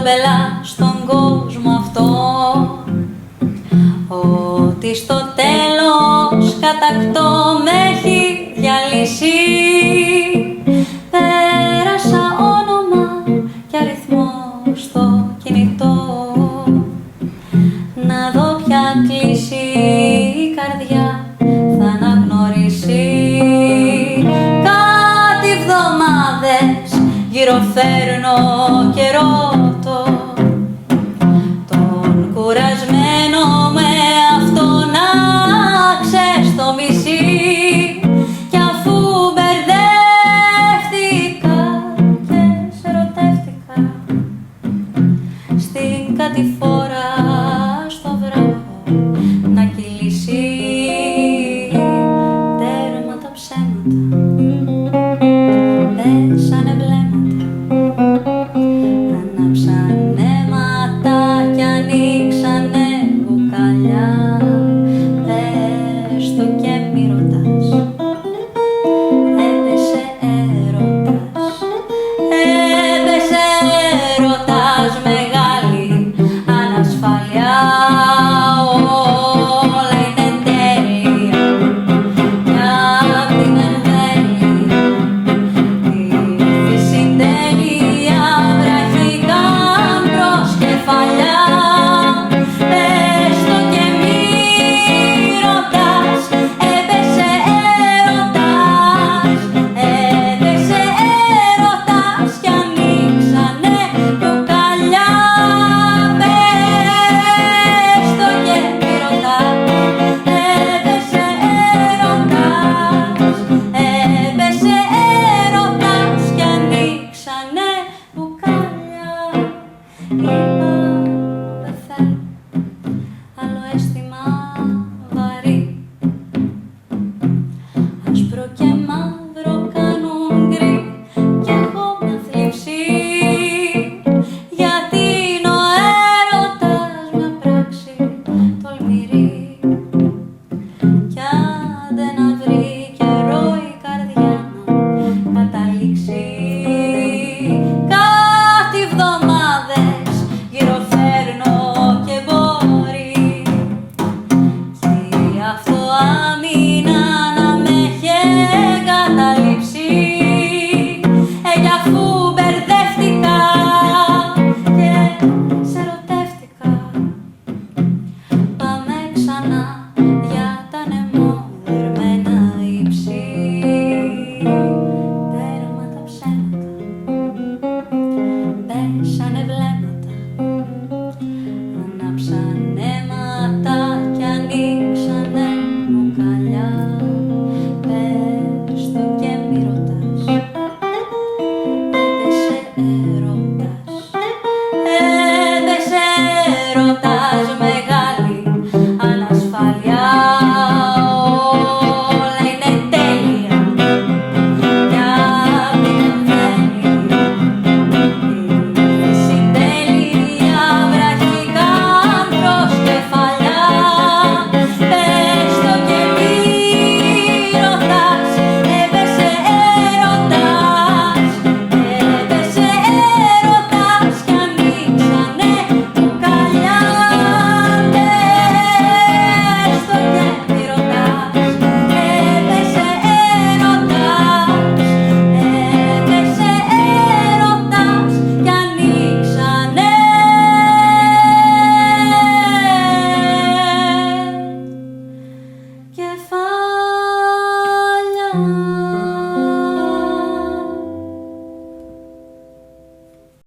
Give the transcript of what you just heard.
μπελά στον κόσμο αυτό, ότι στο τέλος κατακτώ με έχει διαλύσει. Πέρασα όνομα και αριθμό στο κινητό, να δω ποια κλείσει η καρδιά θα αναγνωρίσει. Κάτι εβδομάδες γυροφέρνω και ρωτώ τον κουρασμένο με αυτό να ξεστομίσει. Κι αφού μπερδεύτηκα και σε ερωτεύτηκα στην κατηφόρα στο βράχο να κυλήσει. Τέρμα τα ψέματα, πέσανε βλέμματα, ανάψανε ματάκια, ανοίξανε μπουκαλιά. Πες το και μη ρωτάς, έπεσε έρωτας, έπεσε έρωτας, μεγάλη ανασφάλεια. Όλα είναι τέλεια κι απ' την εμβέλεια τη συντέλεια βράχηκαν προς κεφαλιά. Πες το και μη ρωτάς, έπεσε έρωτας, έπεσε έρωτας κι ανοίξανε μπουκαλιά. Πες το και μη ρωτάς, έπεσε έρωτας, έπεσε έρωτας κι ανοίξανε μπουκαλιά. Είπα δεν θέλω άλλο αίσθημα βαρύ, άσπρο και μαύρο κάνουν γκρι κι έχω μια θλίψη, γιατί είναι ο έρωτας μια πράξη τολμηρή. Κι άντε να βρει καιρό η καρδιά να καταλήξει. Κάτι εβδομάδες γυροφέρνω και μπορεί, κι αυτό άμυνα να με έχει εγκαταλείψει. Κι αφού μπερδεύτηκα και σε ερωτεύτηκα, πάμε ξανά για τα νεμόδερμένα ύψη. Τέρμα τα ψέματα, πέσανε βλέμματα, ανάψανε ματάκια, ανοίξανε μπουκαλιά. Πες το και μη ρωτάς, έπεσε έρωτας, έπεσε έρωτας, μεγάλη ανασφάλεια. Όλα είναι τέλεια κι απ' την εμβέλεια τη συντέλεια βράχηκαν προς κεφαλιά. Πες το και μη ρωτάς, έπεσε έρωτας, έπεσε έρωτας κι ανοίξανε μπουκαλιά. Πες το και μη ρωτάς, έπεσε έρωτας, έπεσε έρωτας κι ανοίξανε κεφάλια.